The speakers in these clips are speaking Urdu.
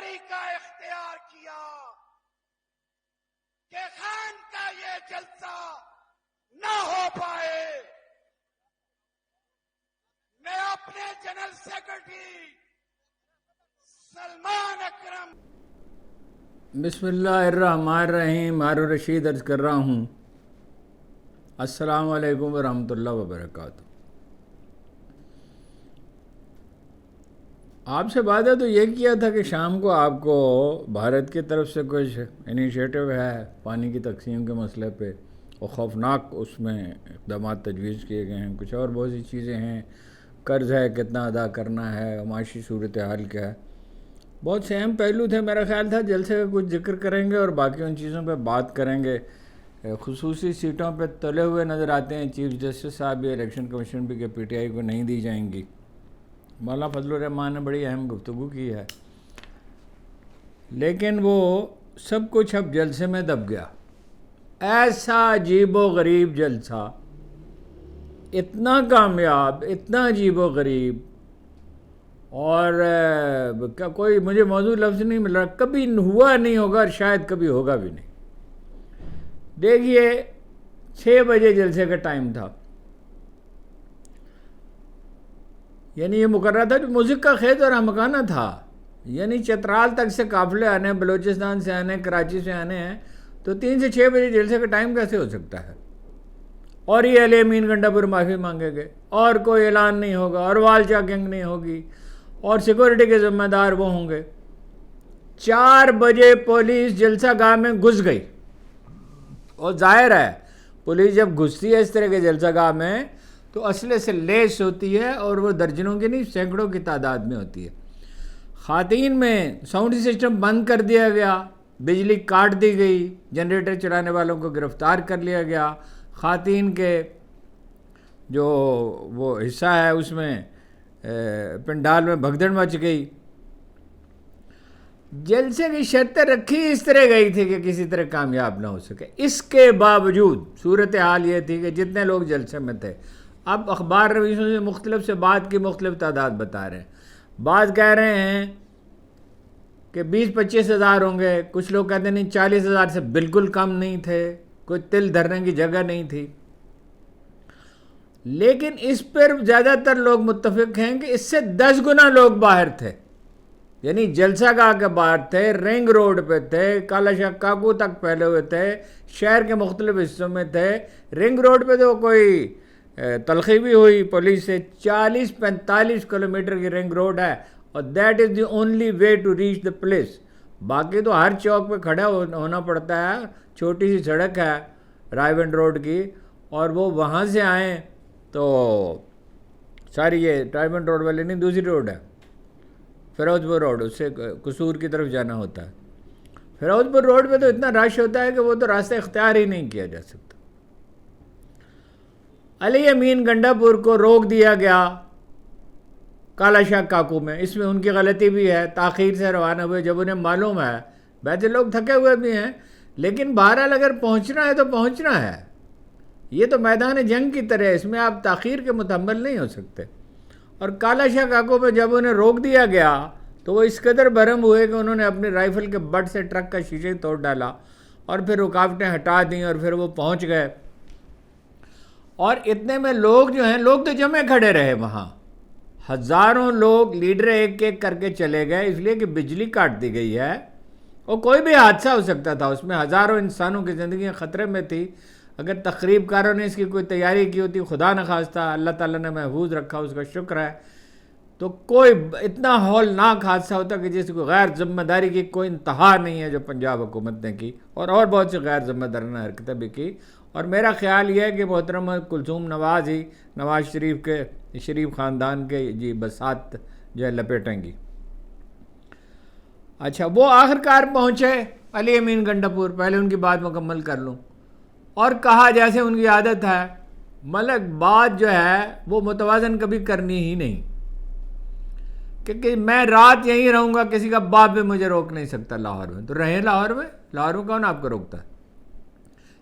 طریقہ اختیار کیا کہ خان کا یہ جلسہ نہ ہو پائے. میں اپنے جنرل سیکرٹری سلمان اکرم بسم اللہ الرحمن الرحیم ہارون رشید عرض کر رہا ہوں. السلام علیکم ورحمۃ اللہ وبرکاتہ. آپ سے وعدہ تو یہ کیا تھا کہ شام کو آپ کو بھارت کی طرف سے کچھ انیشیٹو ہے پانی کی تقسیم کے مسئلے پہ، اور خوفناک اس میں اقدامات تجویز کیے گئے ہیں. کچھ اور بہت سی چیزیں ہیں، قرض ہے کتنا ادا کرنا ہے، معاشی صورتحال کیا ہے، بہت سے اہم پہلو تھے. میرا خیال تھا جلسے کا کچھ ذکر کریں گے اور باقی ان چیزوں پہ بات کریں گے. خصوصی سیٹوں پہ تلے ہوئے نظر آتے ہیں چیف جسٹس صاحب بھی، الیکشن کمیشن بھی، کہ پی ٹی آئی کو نہیں دی جائیں گی. مولانا فضل الرحمان نے بڑی اہم گفتگو کی ہے، لیکن وہ سب کچھ اب جلسے میں دب گیا. ایسا عجیب و غریب جلسہ، اتنا کامیاب، اتنا عجیب و غریب، اور کوئی مجھے موضوع لفظ نہیں مل رہا، کبھی ہوا نہیں ہوگا اور شاید کبھی ہوگا بھی نہیں. دیکھیے 6 بجے جلسے کا ٹائم تھا، یعنی یہ مقررہ تھا جو موسیقی کا خیز اور ہمکانہ تھا. یعنی چترال تک سے قافلے آنے ہیں، بلوچستان سے آنے ہیں، کراچی سے آنے ہیں، تو 3 سے 6 بجے جلسے کا ٹائم کیسے ہو سکتا ہے؟ اور یہ علی امین گنڈا پور معافی مانگے گے، اور کوئی اعلان نہیں ہوگا، اور وال چاکنگ نہیں ہوگی، اور سیکورٹی کے ذمہ دار وہ ہوں گے. 4 بجے پولیس جلسہ گاہ میں گھس گئی. اور ظاہر ہے پولیس جب گھستی ہے اس طرح کے جلسہ گاہ میں تو اسلحے سے لیس ہوتی ہے، اور وہ درجنوں کی نہیں سینکڑوں کی تعداد میں ہوتی ہے. خواتین میں ساؤنڈ سسٹم بند کر دیا گیا، بجلی کاٹ دی گئی، جنریٹر چلانے والوں کو گرفتار کر لیا گیا. خواتین کے جو وہ حصہ ہے اس میں پنڈال میں بھگدڑ مچ گئی. جلسے کی شرطیں رکھی اس طرح گئی تھی کہ کسی طرح کامیاب نہ ہو سکے. اس کے باوجود صورتحال یہ تھی کہ جتنے لوگ جلسے میں تھے، اب اخبار نویسوں سے مختلف سے بات کی مختلف تعداد بتا رہے ہیں. بعض کہہ رہے ہیں کہ 20-25 ہزار ہوں گے، کچھ لوگ کہتے ہیں نہیں 40 ہزار سے بالکل کم نہیں تھے، کوئی تل دھرنے کی جگہ نہیں تھی. لیکن اس پر زیادہ تر لوگ متفق ہیں کہ اس سے 10 گنا لوگ باہر تھے. یعنی جلسہ گاہ کے باہر تھے، رنگ روڈ پہ تھے، کالا شاہ کاکو تک پھیلے ہوئے تھے، شہر کے مختلف حصوں میں تھے. رنگ روڈ پہ تو کوئی تلخی بھی ہوئی پولیس سے. 40-45 کلومیٹر کی رنگ روڈ ہے، اور that is the only way to reach the place. باقی تو ہر چوک پہ کھڑا ہونا پڑتا ہے. چھوٹی سی سڑک ہے رائے بند روڈ کی، اور وہ وہاں سے آئیں تو ساری یہ رائے بند روڈ والی نہیں، دوسری روڈ ہے فیروز پور روڈ، اس سے قصور کی طرف جانا ہوتا ہے. فیروز پور روڈ پہ تو اتنا رش ہوتا ہے کہ وہ تو راستہ اختیار ہی نہیں کیا جا سکتا. علی امین گنڈا پور کو روک دیا گیا کالا شاہ کاکو میں. اس میں ان کی غلطی بھی ہے، تاخیر سے روانہ ہوئے جب انہیں معلوم ہے. ویسے لوگ تھکے ہوئے بھی ہیں، لیکن بہرحال اگر پہنچنا ہے تو پہنچنا ہے. یہ تو میدان جنگ کی طرح ہے، اس میں آپ تاخیر کے متحمل نہیں ہو سکتے. اور کالا شاہ کاکو پہ جب انہیں روک دیا گیا تو وہ اس قدر برہم ہوئے کہ انہوں نے اپنی رائفل کے بٹ سے ٹرک کا شیشے توڑ ڈالا، اور پھر رکاوٹیں ہٹا دیں، اور پھر وہ پہنچ گئے. اور اتنے میں لوگ جو ہیں، لوگ تو جمع کھڑے رہے وہاں، ہزاروں لوگ، لیڈر ایک ایک کر کے چلے گئے، اس لیے کہ بجلی کاٹ دی گئی ہے اور کوئی بھی حادثہ ہو سکتا تھا. اس میں ہزاروں انسانوں کی زندگیاں خطرے میں تھی. اگر تقریب کاروں نے اس کی کوئی تیاری کی ہوتی، خدا نخواستہ، اللہ تعالیٰ نے محفوظ رکھا، اس کا شکر ہے، تو کوئی اتنا ہولناک حادثہ ہوتا کہ جس کو غیر ذمہ داری کی کوئی انتہا نہیں ہے جو پنجاب حکومت نے کی، اور بہت سی غیر ذمہ دارانہ حرکتیں بھی کی. اور میرا خیال یہ ہے کہ محترمہ کلثوم نواز ہی نواز شریف کے شریف خاندان کے بسات جو ہے لپیٹیں گی. اچھا، وہ آخرکار پہنچے علی امین گنڈا پور. پہلے ان کی بات مکمل کر لوں. اور کہا جیسے ان کی عادت ہے، ملک بات جو ہے وہ متوازن کبھی کرنی ہی نہیں، کہ میں رات یہیں رہوں گا، کسی کا باپ بھی مجھے روک نہیں سکتا لاہور میں. تو رہیں لاہور میں کون آپ کو روکتا ہے؟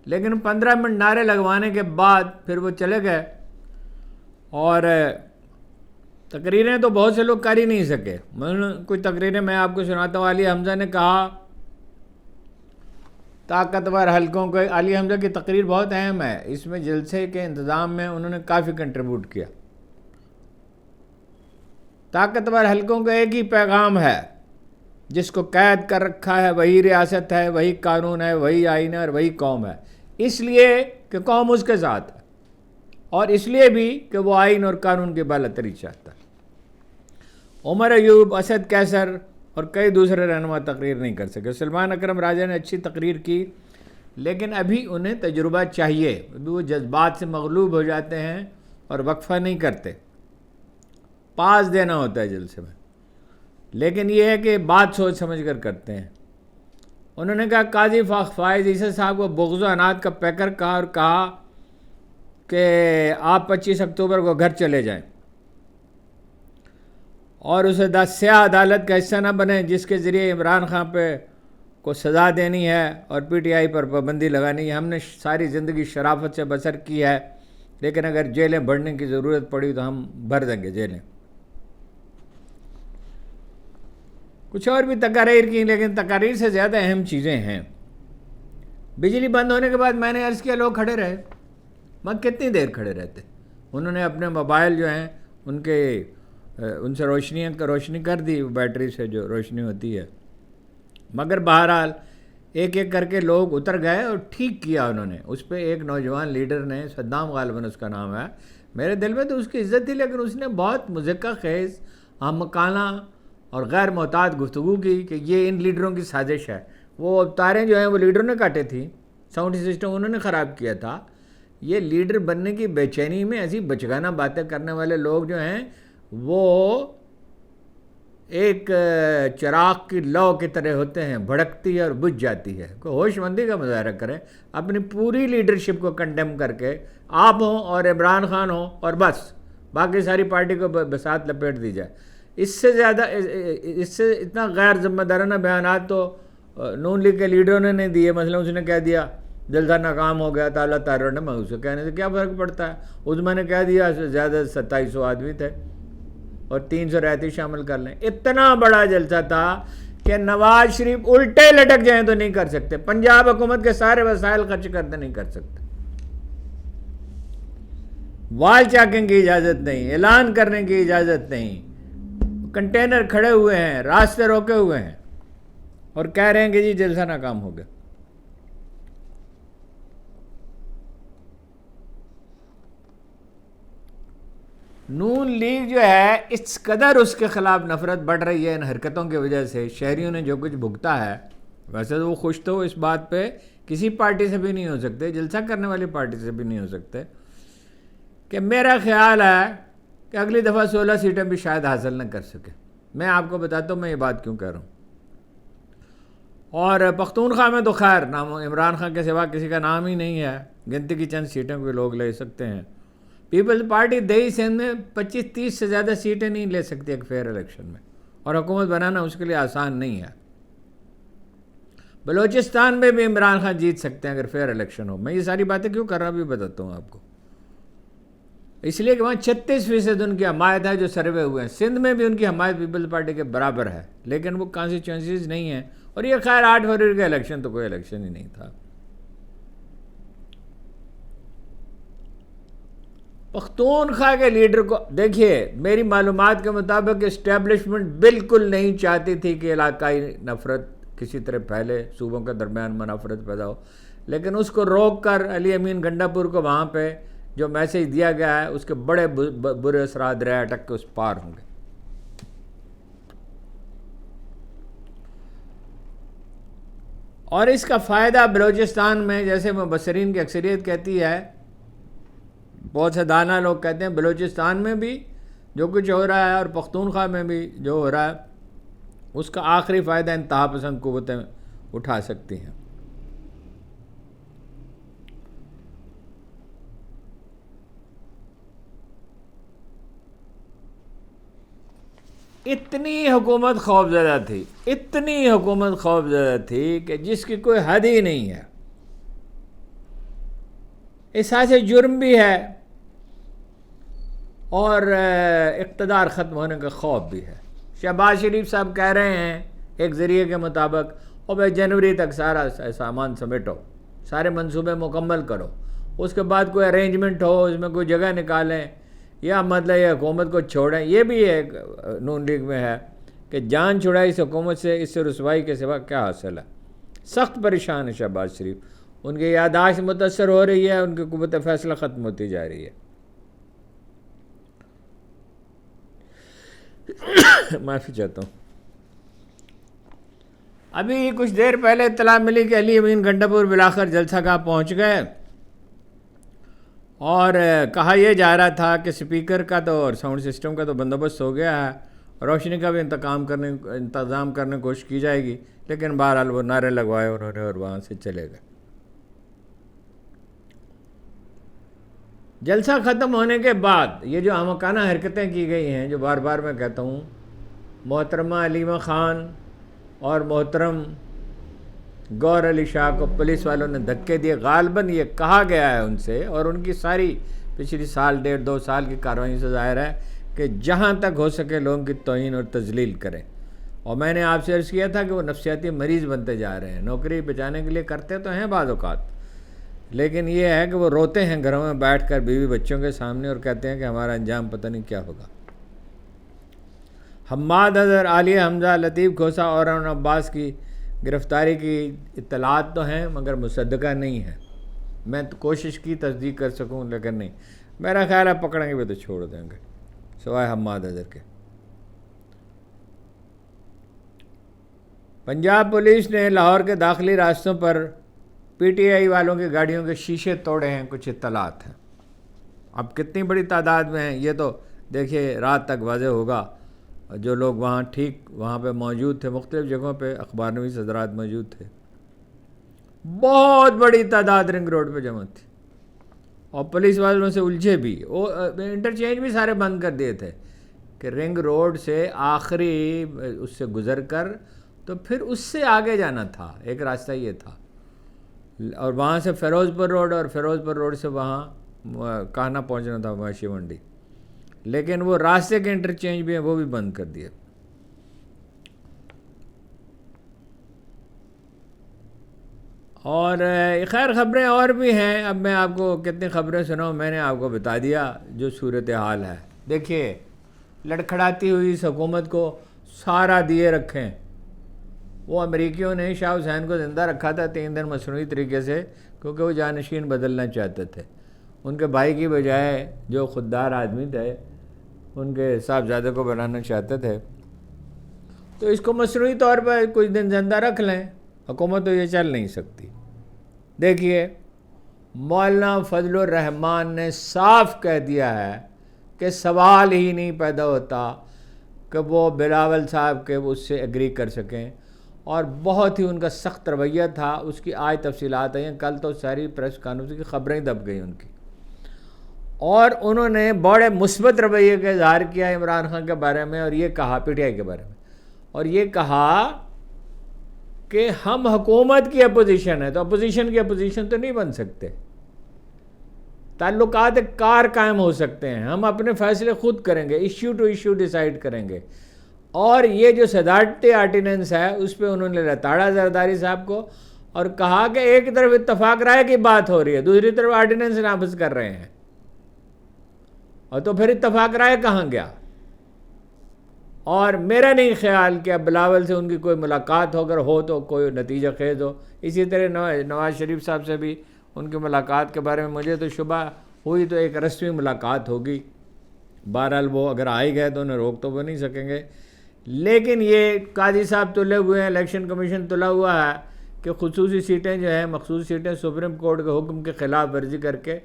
لیکن 15 منٹ نعرے لگوانے کے بعد پھر وہ چلے گئے. اور تقریریں تو بہت سے لوگ کر ہی نہیں سکے. کچھ تقریریں میں آپ کو سناتا ہوں. علی حمزہ نے کہا طاقتور حلقوں کو. علی حمزہ کی تقریر بہت اہم ہے, اس میں جلسے کے انتظام میں انہوں نے کافی کنٹریبیوٹ کیا. طاقتور حلقوں کا ایک ہی پیغام ہے, جس کو قید کر رکھا ہے وہی ریاست ہے, وہی قانون ہے, وہی آئین ہے اور وہی قوم ہے. اس لیے کہ قوم اس کے ساتھ ہے, اور اس لیے بھی کہ وہ آئین اور قانون کی بالاتری چاہتا ہے. عمر ایوب, اسد کیسر اور کئی دوسرے رہنما تقریر نہیں کر سکے. سلمان اکرم راجہ نے اچھی تقریر کی, لیکن ابھی انہیں تجربہ چاہیے. ابھی وہ جذبات سے مغلوب ہو جاتے ہیں اور وقفہ نہیں کرتے. پاس دینا ہوتا ہے جلسے میں, لیکن یہ ہے کہ بات سوچ سمجھ کر کرتے ہیں. انہوں نے کہا قاضی فائز عیسی صاحب کو بغض و عناد کا پیکر کہا, اور کہا کہ آپ 25 اکتوبر کو گھر چلے جائیں اور اسے سیاہ عدالت کا حصہ نہ بنیں, جس کے ذریعے عمران خان پہ کو سزا دینی ہے اور پی ٹی آئی پر پابندی لگانی ہے. ہم نے ساری زندگی شرافت سے بسر کی ہے, لیکن اگر جیلیں بھرنے کی ضرورت پڑی تو ہم بھر دیں گے جیلیں. کچھ اور بھی تقاریر کی, لیکن تقاریر سے زیادہ اہم چیزیں ہیں. بجلی بند ہونے کے بعد میں نے عرض کیا لوگ کھڑے رہے. میں کتنی دیر کھڑے رہتے؟ انہوں نے اپنے موبائل جو ہیں ان سے روشنی کر دی, بیٹری سے جو روشنی ہوتی ہے. مگر بہرحال ایک ایک کر کے لوگ اتر گئے اور ٹھیک کیا انہوں نے. اس پہ ایک نوجوان لیڈر نے, صدام غالباً اس کا نام ہے, میرے دل میں تو اس کی عزت تھی, لیکن اس نے بہت مضحکہ خیز احمقانہ اور غیر محتاط گفتگو کی کہ یہ ان لیڈروں کی سازش ہے. وہ تاریں جو ہیں وہ لیڈروں نے کاٹے تھی, ساؤنڈ سسٹم انہوں نے خراب کیا تھا. یہ لیڈر بننے کی بے چینی میں ایسی بچگانہ باتیں کرنے والے لوگ جو ہیں وہ ایک چراغ کی لو کی طرح ہوتے ہیں, بھڑکتی ہے اور بجھ جاتی ہے. کوئی ہوش مندی کا مظاہرہ کریں, اپنی پوری لیڈرشپ کو کنڈیم کر کے آپ ہوں اور عمران خان ہوں اور بس باقی ساری پارٹی کو بسات لپیٹ دی جائے. اس سے زیادہ, اس سے اتنا غیر ذمہ دارانہ بیانات تو نون لیگ کے لیڈروں نے نہیں دیے. مثلا اس نے کہہ دیا جلسہ ناکام ہو گیا تھا اللہ تعالیٰ نے, اسے کہنے سے کیا فرق پڑتا ہے. عظمیٰ نے کہہ دیا زیادہ 2700 آدمی تھے اور 300 رعایتی شامل کر لیں. اتنا بڑا جلسہ تھا کہ نواز شریف الٹے لٹک جائیں تو نہیں کر سکتے, پنجاب حکومت کے سارے وسائل خرچ کرتے نہیں کر سکتے, وال چاکنگ کی اجازت نہیں, اعلان کرنے کی اجازت نہیں. کنٹینر کھڑے ہوئے ہیں, راستے روکے ہوئے ہیں اور کہہ رہے ہیں کہ جی جلسہ ناکام ہو گیا. نون لیگ جو ہے اس قدر اس کے خلاف نفرت بڑھ رہی ہے ان حرکتوں کی وجہ سے. شہریوں نے جو کچھ بھگتا ہے, ویسے تو وہ خوش تو اس بات پہ کسی پارٹی سے بھی نہیں ہو سکتے, جلسہ کرنے والی پارٹی سے بھی نہیں ہو سکتے, کہ میرا خیال ہے کہ اگلی دفعہ 16 سیٹیں بھی شاید حاصل نہ کر سکے. میں آپ کو بتاتا ہوں میں یہ بات کیوں کہہ رہا ہوں. اور پختونخوا میں تو خیر نام عمران خان کے سوا کسی کا نام ہی نہیں ہے, گنتی کی چند سیٹیں کوئی لوگ لے سکتے ہیں. پیپلز پارٹی دیہی سندھ میں 25-30 سے زیادہ سیٹیں نہیں لے سکتی ایک فیئر الیکشن میں, اور حکومت بنانا اس کے لیے آسان نہیں ہے. بلوچستان میں بھی عمران خان جیت سکتے ہیں اگر فیئر الیکشن ہو. میں یہ ساری باتیں کیوں کر رہا بھی بتاتا ہوں آپ کو, اس لیے کہ وہاں 36% ان کی حمایت ہے جو سروے ہوئے ہیں. سندھ میں بھی ان کی حمایت پیپلز پارٹی کے برابر ہے, لیکن وہ کانسٹیچوئنسیز نہیں ہیں. اور یہ خیر 8 فروری کا الیکشن تو کوئی الیکشن ہی نہیں تھا. پختونخوا کے لیڈر کو دیکھیے, میری معلومات کے مطابق اسٹیبلشمنٹ بالکل نہیں چاہتی تھی کہ علاقائی نفرت کسی طرح پھیلے, صوبوں کے درمیان منافرت پیدا ہو, لیکن اس کو روک کر علی امین گنڈا پور کو وہاں پہ جو میسیج دیا گیا ہے اس کے بڑے برے اثرات دریا اٹک کے اس پار ہوں گے. اور اس کا فائدہ بلوچستان میں, جیسے مبصرین کی اکثریت کہتی ہے, بہت سے دانا لوگ کہتے ہیں بلوچستان میں بھی جو کچھ ہو رہا ہے اور پختونخوا میں بھی جو ہو رہا ہے اس کا آخری فائدہ انتہا پسند قوتیں اٹھا سکتی ہیں. اتنی حکومت خوفزدہ تھی, اتنی حکومت خوفزدہ تھی کہ جس کی کوئی حد ہی نہیں ہے. احساس جرم بھی ہے اور اقتدار ختم ہونے کا خوف بھی ہے۔ شہباز شریف صاحب کہہ رہے ہیں ایک ذریعے کے مطابق، اور بھائی جنوری تک سارا سامان سمیٹو، سارے منصوبے مکمل کرو، اس کے بعد کوئی ارینجمنٹ ہو، اس میں کوئی جگہ نکالیں، یا مطلب یہ حکومت کو چھوڑیں۔ یہ بھی ایک نون لیگ میں ہے کہ جان چھڑائی اس حکومت سے، اس سے رسوائی کے سوا کیا حاصل ہے۔ سخت پریشان ہے شہباز شریف، ان کی یادداشت متاثر ہو رہی ہے، ان کی قوت فیصلہ ختم ہوتی جا رہی ہے۔ معافی چاہتا ہوں۔ ابھی کچھ دیر پہلے اطلاع ملی کہ علی امین گھنٹا پور بالآخر جلسہ گاہ پہنچ گئے، اور کہا یہ جا رہا تھا کہ سپیکر کا تو اور ساؤنڈ سسٹم کا تو بندوبست ہو گیا ہے، روشنی کا بھی انتظام کرنے کی کوشش کی جائے گی، لیکن بہرحال وہ نعرے لگوائے انہوں نے اور وہاں سے چلے گئے۔ جلسہ ختم ہونے کے بعد یہ جو احمقانہ حرکتیں کی گئی ہیں، جو بار بار میں کہتا ہوں، محترمہ علیمہ خان اور محترم گور علی شاہ کو پولیس والوں نے دھکے دیے، غالباً یہ کہا گیا ہے ان سے، اور ان کی ساری پچھلی سال 1.5-2 سال کی کارروائی سے ظاہر ہے کہ جہاں تک ہو سکے لوگوں کی توہین اور تذلیل کریں۔ اور میں نے آپ سے عرض کیا تھا کہ وہ نفسیاتی مریض بنتے جا رہے ہیں، نوکری بچانے کے لیے کرتے تو ہیں بعض اوقات، لیکن یہ ہے کہ وہ روتے ہیں گھروں میں بیٹھ کر بیوی بچوں کے سامنے اور کہتے ہیں کہ ہمارا انجام پتہ نہیں کیا ہوگا۔ حماد اظہر، عالیہ حمزہ، لطیف کھوسہ اور ارون عباس کی گرفتاری کی اطلاعات تو ہیں مگر مصدقہ نہیں ہیں۔ میں تو کوشش کی تصدیق کر سکوں لیکن نہیں، میرا خیال ہے پکڑیں گے بھی تو چھوڑ دیں گے سوائے حماد اظہر کے۔ پنجاب پولیس نے لاہور کے داخلی راستوں پر پی ٹی آئی والوں کی گاڑیوں کے شیشے توڑے ہیں، کچھ اطلاعات ہیں۔ اب کتنی بڑی تعداد میں ہیں یہ تو دیکھیے رات تک واضح ہوگا۔ جو لوگ وہاں پہ موجود تھے، مختلف جگہوں پہ اخبار نویس حضرات موجود تھے، بہت بڑی تعداد رنگ روڈ پہ جمع تھی، اور پولیس والوں سے الجھے بھی، وہ انٹرچینج بھی سارے بند کر دیے تھے کہ رنگ روڈ سے آخری اس سے گزر کر تو پھر اس سے آگے جانا تھا، ایک راستہ یہ تھا، اور وہاں سے فیروز پور روڈ، اور فیروز پور روڈ سے وہاں کہنا پہنچنا تھا مویشی منڈی، لیکن وہ راستے کے انٹرچینج بھی ہیں وہ بھی بند کر دیے۔ اور خیر خبریں اور بھی ہیں، اب میں آپ کو کتنی خبریں سناؤں، میں نے آپ کو بتا دیا جو صورتحال ہے۔ دیکھیے لڑکھڑاتی ہوئی اس حکومت کو سارا دیے رکھیں، وہ امریکیوں نے شاہ حسین کو زندہ رکھا تھا 3 دن مصنوعی طریقے سے، کیونکہ وہ جانشین بدلنا چاہتے تھے، ان کے بھائی کی بجائے جو خوددار آدمی تھے ان کے صاحبزادے کو بنانا چاہتے تھے، تو اس کو مصنوعی طور پر کچھ دن زندہ رکھ لیں، حکومت تو یہ چل نہیں سکتی۔ دیکھیے مولانا فضل الرحمان نے صاف کہہ دیا ہے کہ سوال ہی نہیں پیدا ہوتا کہ وہ بلاول صاحب کے اس سے ایگری کر سکیں، اور بہت ہی ان کا سخت رویہ تھا، اس کی آج تفصیلات ہیں، کل تو ساری پریس کانفرنس کی خبریں ہی دب گئی ان کی، اور انہوں نے بڑے مثبت رویے کا اظہار کیا عمران خان کے بارے میں، اور یہ کہا پی ٹی آئی کے بارے میں، اور یہ کہا کہ ہم حکومت کی اپوزیشن ہے، تو اپوزیشن کی اپوزیشن تو نہیں بن سکتے، تعلقات کار قائم ہو سکتے ہیں، ہم اپنے فیصلے خود کریں گے، ایشو ٹو ایشو ڈیسائیڈ کریں گے۔ اور یہ جو صدارتی آرڈیننس ہے اس پہ انہوں نے لتاڑا زرداری صاحب کو، اور کہا کہ ایک طرف اتفاق رائے کی بات ہو رہی ہے، دوسری طرف آرڈیننس نافذ کر رہے ہیں، اور تو پھر اتفاق رائے کہاں گیا؟ اور میرا نہیں خیال کہ اب بلاول سے ان کی کوئی ملاقات ہو، اگر ہو تو کوئی نتیجہ خیز ہو۔ اسی طرح نواز شریف صاحب سے بھی ان کی ملاقات کے بارے میں مجھے تو شبہ ہوئی تو ایک رسمی ملاقات ہوگی، بہرحال وہ اگر آئے گئے تو انہیں روک تو وہ نہیں سکیں گے، لیکن یہ قاضی صاحب تلے ہوئے ہیں، الیکشن کمیشن تلا ہوا ہے کہ خصوصی سیٹیں جو ہیں، مخصوص سیٹیں سپریم کورٹ کے حکم کے خلاف ورزی کر کے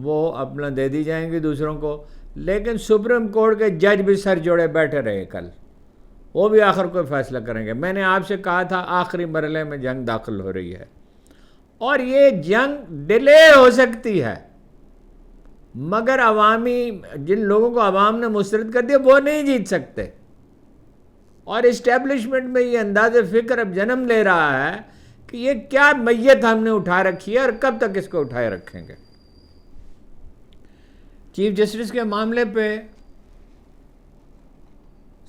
وہ اپنا دے دی جائیں گی دوسروں کو، لیکن سپریم کورٹ کے جج بھی سر جوڑے بیٹھے رہے کل، وہ بھی آخر کوئی فیصلہ کریں گے۔ میں نے آپ سے کہا تھا آخری مرحلے میں جنگ داخل ہو رہی ہے، اور یہ جنگ ڈیلے ہو سکتی ہے، مگر جن لوگوں کو عوام نے مسترد کر دیا وہ نہیں جیت سکتے، اور اسٹیبلشمنٹ میں یہ انداز فکر اب جنم لے رہا ہے کہ یہ کیا میت ہم نے اٹھا رکھی ہے اور کب تک اس کو اٹھائے رکھیں گے۔ چیف جسٹس کے معاملے پہ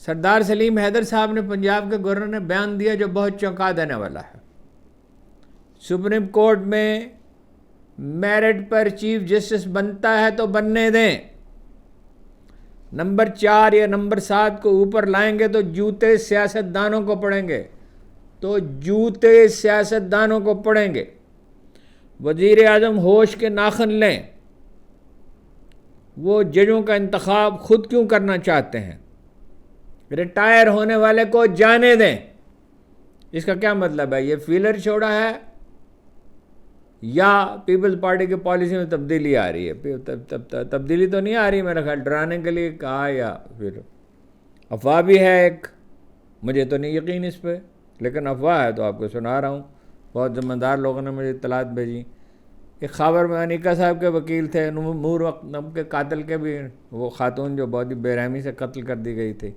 سردار سلیم حیدر صاحب نے پنجاب کے گورنر نے بیان دیا جو بہت چونکا دینے والا ہے. سپریم کورٹ میں میرٹ پر چیف جسٹس بنتا ہے تو بننے دیں. نمبر 4 یا نمبر 7 کو اوپر لائیں گے تو جوتے سیاستدانوں کو پڑیں گے. وزیر اعظم ہوش کے ناخن لیں. وہ ججوں کا انتخاب خود کیوں کرنا چاہتے ہیں؟ ریٹائر ہونے والے کو جانے دیں. اس کا کیا مطلب ہے؟ یہ فیلر چھوڑا ہے یا پیپلز پارٹی کی پالیسی میں تبدیلی آ رہی ہے؟ تبدیلی تو نہیں آ رہی میرا خیال، ڈرانے کے لیے کہا یا پھر افواہ بھی ہے ایک. مجھے تو نہیں یقین اس پہ، لیکن افواہ ہے تو آپ کو سنا رہا ہوں. بہت ذمہ دار لوگوں نے مجھے اطلاعات بھیجی. ایک خاور میں انیکا صاحب کے وکیل تھے، نور وقت کے قاتل کے بھی، وہ خاتون جو بہت ہی بے رحمی سے قتل کر دی گئی تھی،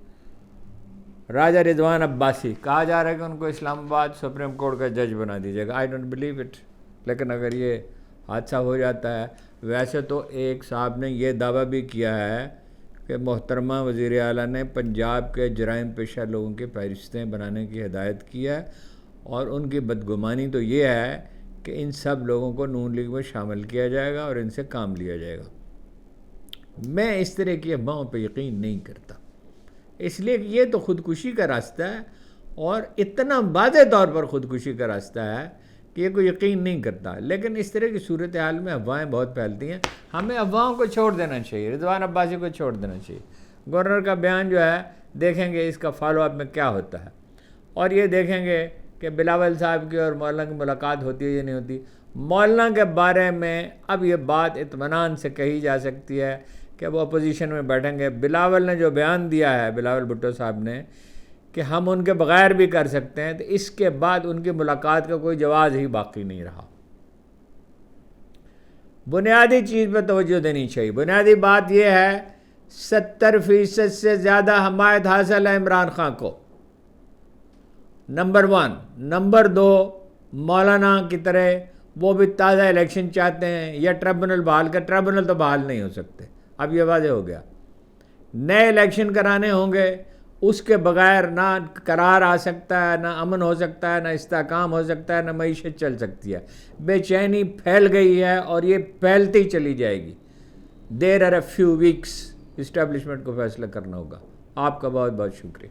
راجہ رضوان عباسی. کہا جا رہا ہے کہ ان کو اسلام آباد سپریم کورٹ کا جج بنا دیجیے گا. I don't believe it. لیکن اگر یہ حادثہ ہو جاتا ہے، ویسے تو ایک صاحب نے یہ دعویٰ بھی کیا ہے کہ محترمہ وزیر اعلیٰ نے پنجاب کے جرائم پیشہ لوگوں کی فہرستیں بنانے کی ہدایت کی ہے، اور ان کی بدگمانی تو یہ ہے کہ ان سب لوگوں کو نون لیگ میں شامل کیا جائے گا اور ان سے کام لیا جائے گا. میں اس طرح کی افواہوں پہ یقین نہیں کرتا، اس لیے کہ یہ تو خودکشی کا راستہ ہے، اور اتنا واضح طور پر خودکشی کا راستہ ہے کہ یہ کوئی یقین نہیں کرتا. لیکن اس طرح کی صورتحال میں افواہیں بہت پھیلتی ہیں. ہمیں افواہوں کو چھوڑ دینا چاہیے، رضوان عباسی کو چھوڑ دینا چاہیے. گورنر کا بیان جو ہے دیکھیں گے اس کا فالو اپ میں کیا ہوتا ہے، اور یہ دیکھیں گے کہ بلاول صاحب کی اور مولانا کی ملاقات ہوتی ہے یا نہیں ہوتی. مولانا کے بارے میں اب یہ بات اطمینان سے کہی جا سکتی ہے کہ وہ اپوزیشن میں بیٹھیں گے. بلاول نے جو بیان دیا ہے، بلاول بھٹو صاحب نے، کہ ہم ان کے بغیر بھی کر سکتے ہیں، تو اس کے بعد ان کی ملاقات کا کوئی جواز ہی باقی نہیں رہا. بنیادی چیز پہ توجہ دینی چاہیے. بنیادی بات یہ ہے 70% سے زیادہ حمایت حاصل ہے عمران خان کو، نمبر 1. نمبر 2، مولانا کی طرح وہ بھی تازہ الیکشن چاہتے ہیں یا ٹریبونل بحال کر. ٹریبونل تو بحال نہیں ہو سکتے، اب یہ واضح ہو گیا. نئے الیکشن کرانے ہوں گے، اس کے بغیر نہ قرار آ سکتا ہے، نہ امن ہو سکتا ہے، نہ استحکام ہو سکتا ہے، نہ معیشت چل سکتی ہے. بے چینی پھیل گئی ہے اور یہ پھیلتی چلی جائے گی. There are a few weeks. Establishment کو فیصلہ کرنا ہوگا. آپ کا بہت بہت شکریہ.